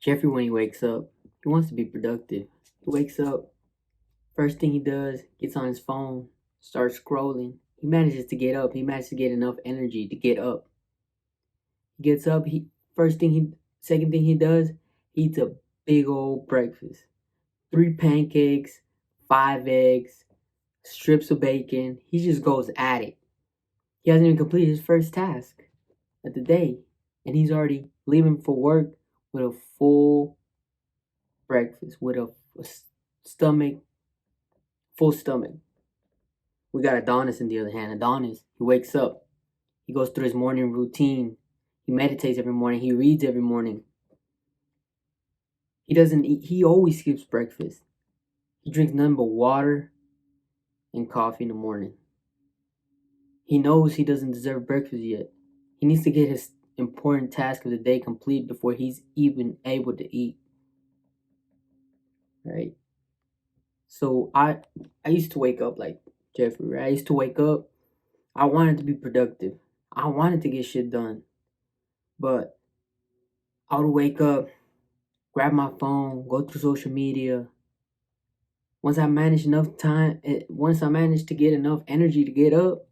Jeffrey, when he wakes up, he wants to be productive. He wakes up, first thing he does, gets on his phone, starts scrolling. He manages to get up. He manages to get enough energy to get up. He gets up. Second thing he does, he eats a big old breakfast. 3 pancakes, 5 eggs, strips of bacon. He just goes at it. He hasn't even completed his first task of the day, and he's already leaving for work with a full breakfast, with a stomach, full stomach. We got Adonis on the other hand. Adonis, he wakes up, he goes through his morning routine, he meditates every morning, he reads every morning. He doesn't eat, he always skips breakfast. He drinks nothing but water and coffee in the morning. He knows he doesn't deserve breakfast yet. He needs to get his important task of the day complete before he's even able to eat. Right? So I used to wake up like Jeffrey, right? I used to wake up, I wanted to be productive. I wanted to get shit done. But I would wake up, grab my phone, go through social media. Once I managed to get enough energy to get up,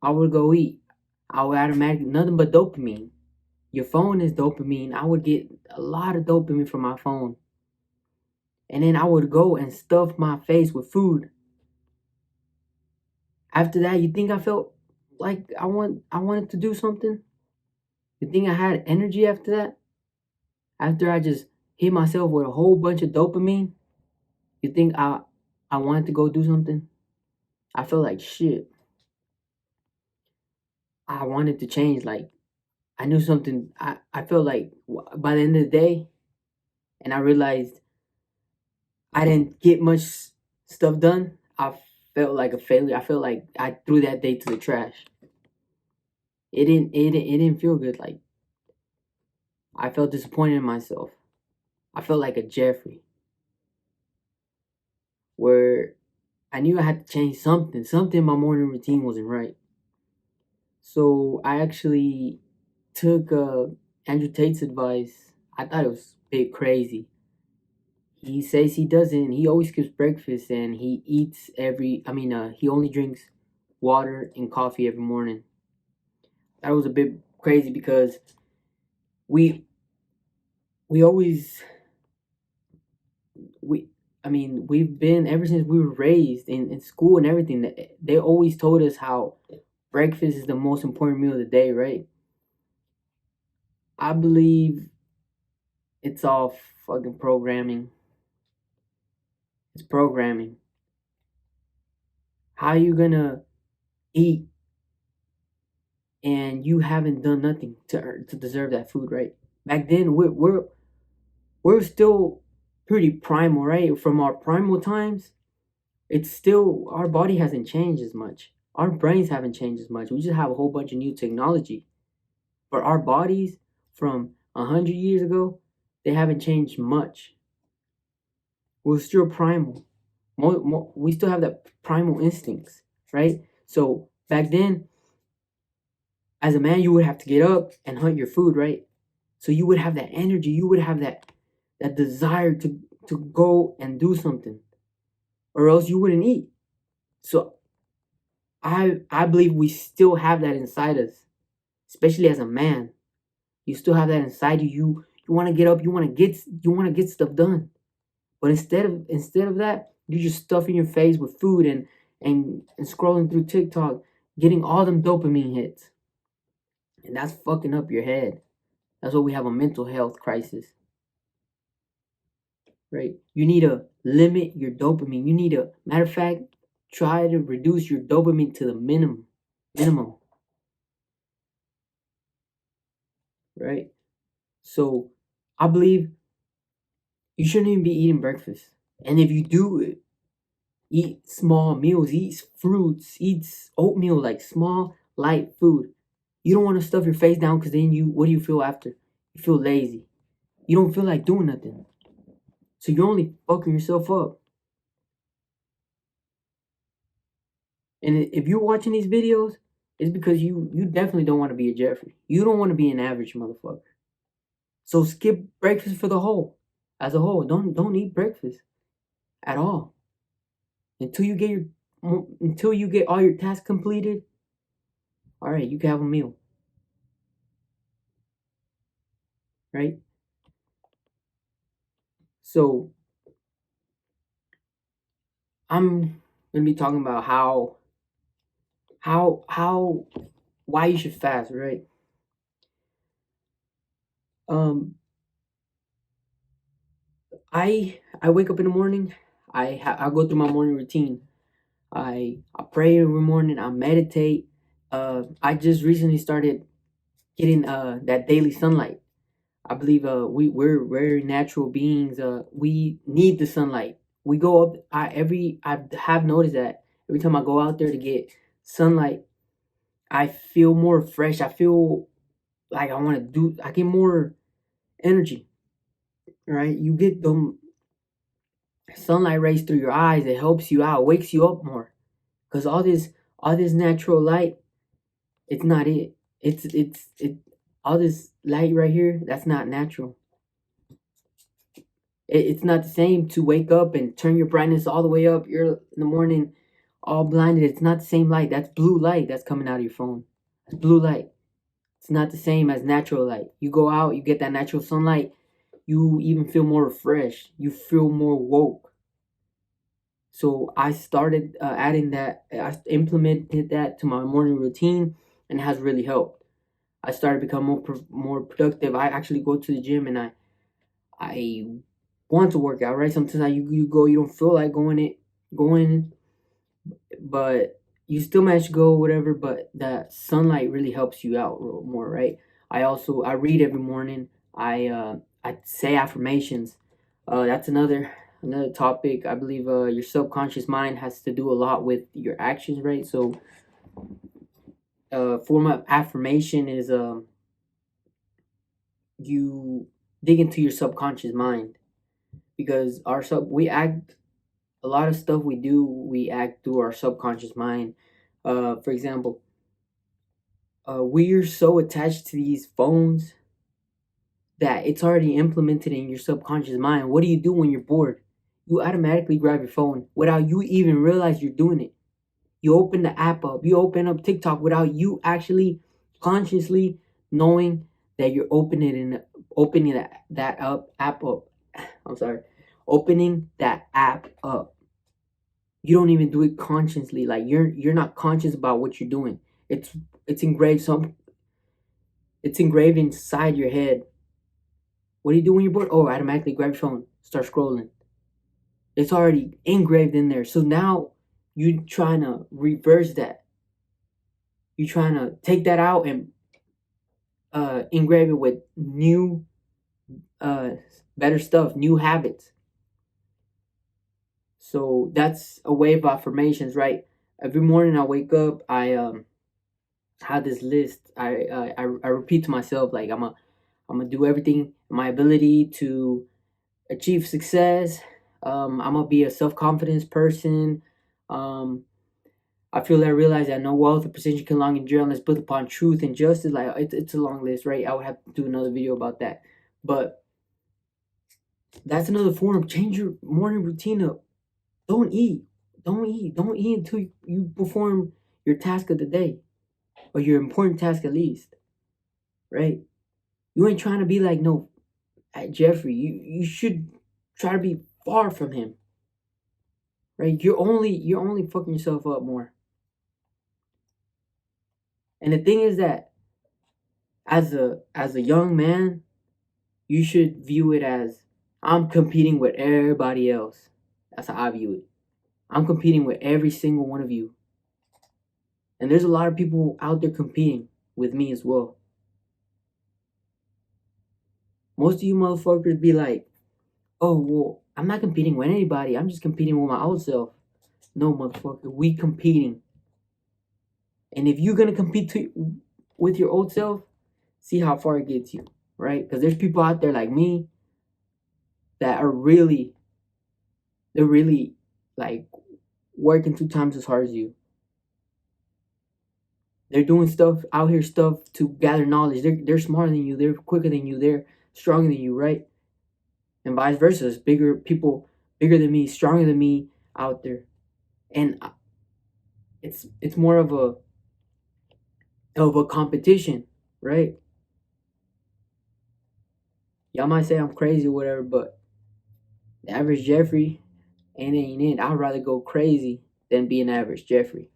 I would go eat. I would automatically, nothing but dopamine. Your phone is dopamine. I would get a lot of dopamine from my phone. And then I would go and stuff my face with food. After that, you think I felt like I wanted to do something? You think I had energy after that? After I just hit myself with a whole bunch of dopamine? You think I wanted to go do something? I felt like shit. I wanted to change. Like I knew something. I felt like by the end of the day, and I realized I didn't get much stuff done. I felt like a failure. I felt like I threw that day to the trash. It didn't feel good. Like I felt disappointed in myself. I felt like a Jeffrey, where I knew I had to change something. Something in my morning routine wasn't right. So I actually took Andrew Tate's advice. I thought it was a bit crazy. He says he doesn't. He always skips breakfast and he eats he only drinks water and coffee every morning. That was a bit crazy because we we always we we've been ever since we were raised in school and everything. They always told us how breakfast is the most important meal of the day, right? I believe it's all fucking programming. It's programming. How you gonna eat and you haven't done nothing to deserve that food, right? Back then, we're still pretty primal, right? From our primal times, it's still our body hasn't changed as much. Our brains haven't changed as much. We just have a whole bunch of new technology, but our bodies from 100 years ago, they haven't changed much. We're still primal. We still have that primal instincts, right? So back then, as a man, you would have to get up and hunt your food, right? So you would have that energy, you would have that desire to go and do something, or else you wouldn't eat. So I believe we still have that inside us, especially as a man. You still have that inside you. You want to get up, you want to get stuff done. But instead of that, you're just stuffing your face with food and scrolling through TikTok, getting all them dopamine hits. And that's fucking up your head. That's why we have a mental health crisis, right? You need to limit your dopamine. You need to, matter of fact, try to reduce your dopamine to the minimum, right? So I believe you shouldn't even be eating breakfast. And if you do eat small meals, eat fruits, eat oatmeal, like small, light food. You don't want to stuff your face down because then what do you feel after? You feel lazy. You don't feel like doing nothing. So you're only fucking yourself up. And if you're watching these videos, it's because you definitely don't want to be a Jeffrey. You don't want to be an average motherfucker. So skip breakfast for the whole, as a whole. Don't eat breakfast at all until you get until you get all your tasks completed. All right, you can have a meal, right? So I'm gonna be talking about how why you should fast, right? Um, I wake up in the morning. I go through my morning routine. I pray every morning. I meditate. I just recently started getting that daily sunlight. I believe we're very natural beings. We need the sunlight. We go up. I have noticed that every time I go out there to get sunlight, I feel more fresh. I feel like I want to do. I get more energy. Right? You get them sunlight rays through your eyes. It helps you out, wakes you up more. Cause all this natural light, it's not it. It all this light right here. That's not natural. It's not the same to wake up and turn your brightness all the way up. You're in the morning, all blinded. It's not the same light. That's blue light that's coming out of your phone. That's blue light. It's not the same as natural light. You go out, you get that natural sunlight. You even feel more refreshed. You feel more woke. So I started adding that. I implemented that to my morning routine, and it has really helped. I started becoming more productive. I actually go to the gym, and I want to work out. Right, sometimes you go, you don't feel like going, but you still manage to go whatever. But the sunlight really helps you out more. Right. I read every morning. I say affirmations. That's another topic. I believe your subconscious mind has to do a lot with your actions, right? So, form of affirmation is you dig into your subconscious mind because our sub we act a lot of stuff we act through our subconscious mind. For example, we're so attached to these phones that it's already implemented in your subconscious mind. What do you do when you're bored? You automatically grab your phone without you even realize you're doing it. You open the app up. You open up TikTok without you actually consciously knowing that you're opening that app up. I'm sorry, opening that app up. You don't even do it consciously. Like you're not conscious about what you're doing. It's it's engraved some. It's engraved inside your head. What do you do when you're bored? Oh, automatically grab your phone, start scrolling. It's already engraved in there. So now you trying to reverse that. You trying to take that out and engrave it with new, uh, better stuff, new habits. So that's a way of affirmations, right? Every morning I wake up, I have this list. I repeat to myself like I'm gonna do everything in my ability to achieve success. I'm gonna be a self confidence person. Um, I feel that I realize that no wealth or position can long endure unless built upon truth and justice. Like it's a long list, right? I would have to do another video about that. But that's another form. Change your morning routine up. Don't eat. Don't eat. Don't eat until you perform your task of the day. Or your important task at least. Right? You ain't trying to be like no Jeffrey. You should try to be far from him. Right? You're only fucking yourself up more. And the thing is that as a young man, you should view it as I'm competing with everybody else. That's how I view it. I'm competing with every single one of you. And there's a lot of people out there competing with me as well. Most of you motherfuckers be like, oh, well, I'm not competing with anybody. I'm just competing with my old self. No, motherfucker, we competing. And if you're going to compete with your old self, see how far it gets you, right? Because there's people out there like me that they're really like working 2 times as hard as you. They're doing stuff out here, stuff to gather knowledge. They're smarter than you. They're quicker than you. They're stronger than you, right? And vice versa. There's bigger people, bigger than me, stronger than me out there, and it's more of a competition, right? Y'all might say I'm crazy or whatever, but the average Jeffrey ain't it. I'd rather go crazy than be an average Jeffrey.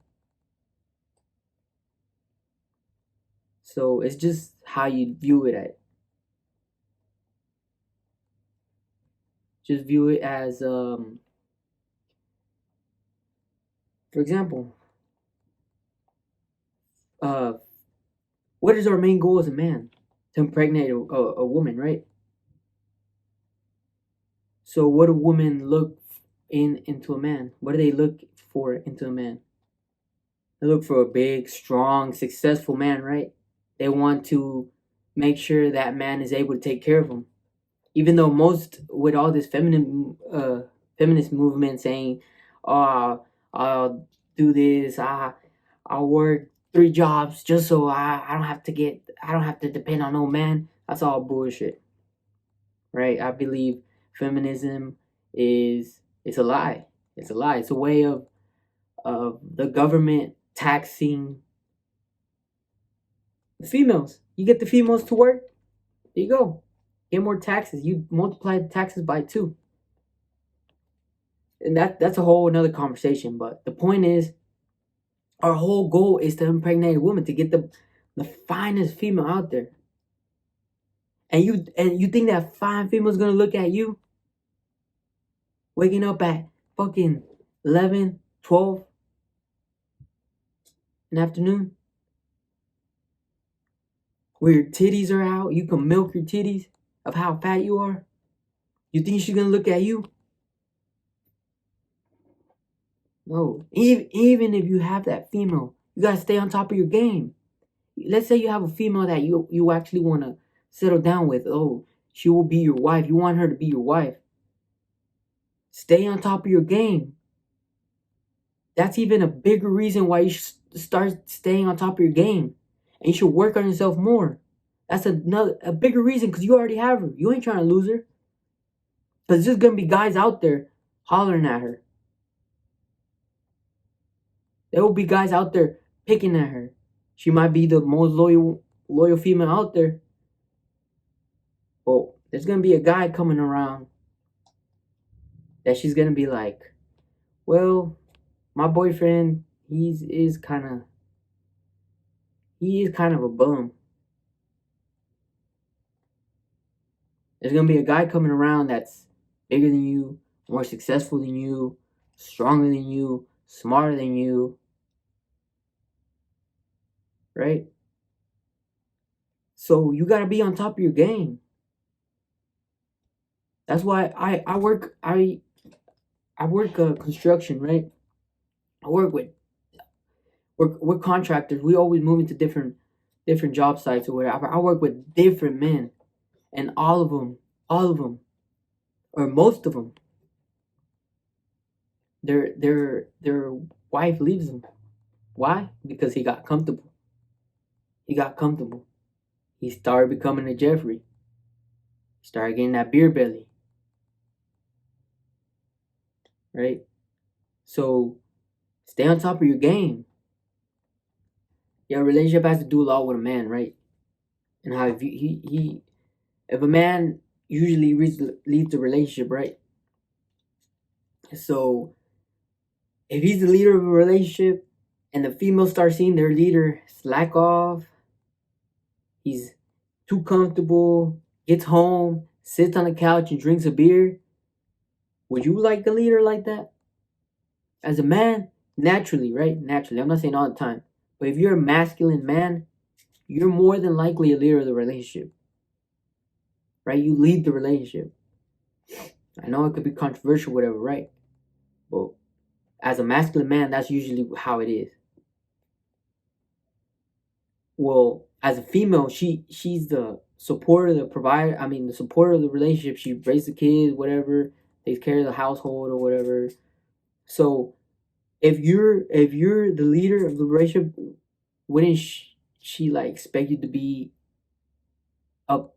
So it's just how you view it at. Just view it as for example, uh what is our main goal as a man? To impregnate a woman, right? So what do women look into a man? What do they look for into a man? They look for a big, strong, successful man, right? They want to make sure that man is able to take care of them. Even though most, with all this feminist movement saying, "Oh, I'll do this. I'll work 3 jobs just so I don't have to depend on no man." That's all bullshit, right? I believe feminism is it's a lie. It's a lie. It's a way of the government taxing the females. You get the females to work, there you go. Get more taxes. You multiply the taxes by 2. And that's a whole another conversation. But the point is, our whole goal is to impregnate a woman, to get the finest female out there. And you think that fine female is gonna look at you waking up at fucking 11, 12 in the afternoon, where your titties are out, you can milk your titties of how fat you are? You think she's gonna look at you? No. Even if you have that female, you gotta stay on top of your game. Let's say you have a female that you actually want to settle down with. Oh, she will be your wife. You want her to be your wife. Stay on top of your game. That's even a bigger reason why you should start staying on top of your game, and you should work on yourself more. That's a bigger reason, because you already have her. You ain't trying to lose her. Because there's gonna be guys out there hollering at her. There will be guys out there picking at her. She might be the most loyal female out there. But there's gonna be a guy coming around that she's gonna be like, well, my boyfriend, he is kind of a bum. There's gonna be a guy coming around that's bigger than you, more successful than you, stronger than you, smarter than you, right? So you gotta be on top of your game. That's why I work construction, right? I work with we're contractors. We always move into different job sites or whatever. I work with different men, and all of them, or most of them, their wife leaves them. Why? Because he got comfortable. He got comfortable. He started becoming a Jeffrey. Started getting that beer belly, right? So stay on top of your game. Your relationship has to do a lot with a man, right? And how if if a man usually leads the relationship, right? So if he's the leader of a relationship and the female starts seeing their leader slack off, he's too comfortable, gets home, sits on the couch and drinks a beer, would you like a leader like that? As a man, naturally, right? Naturally. I'm not saying all the time. But if you're a masculine man, you're more than likely a leader of the relationship. Right? You lead the relationship. I know it could be controversial, whatever, right? But as a masculine man, that's usually how it is. Well, as a female, she's the supporter, the provider. I mean, the supporter of the relationship. She raises the kids, whatever, takes care of the household or whatever. So, if you're the leader of the relationship, wouldn't she like expect you to be up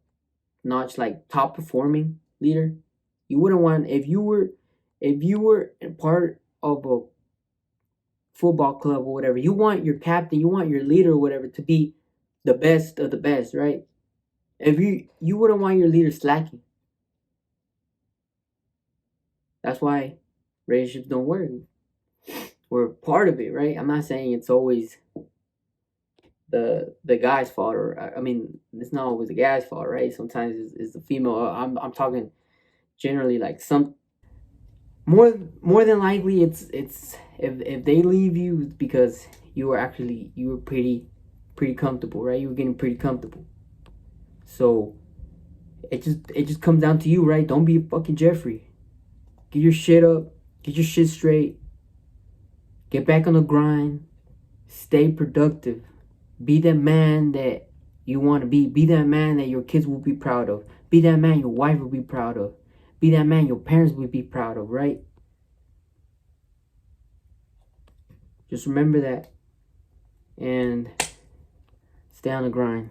notch, like top performing leader. You wouldn't want, if you were a part of a football club or whatever, you want your captain, you want your leader or whatever to be the best of the best, right? If you wouldn't want your leader slacking. That's why relationships don't work. We're part of it, right? I'm not saying it's always the guy's fault, or I mean, it's not always the guy's fault, right? Sometimes it's the female. I'm talking generally, like some more than likely it's if they leave you, it's because you were pretty comfortable, right? You were getting pretty comfortable. So it just comes down to you, right? Don't be a fucking Jeffrey. Get your shit up, get your shit straight, get back on the grind, stay productive, be that man that you want to be that man that your kids will be proud of, be that man your wife will be proud of, be that man your parents will be proud of, right? Just remember that and stay on the grind.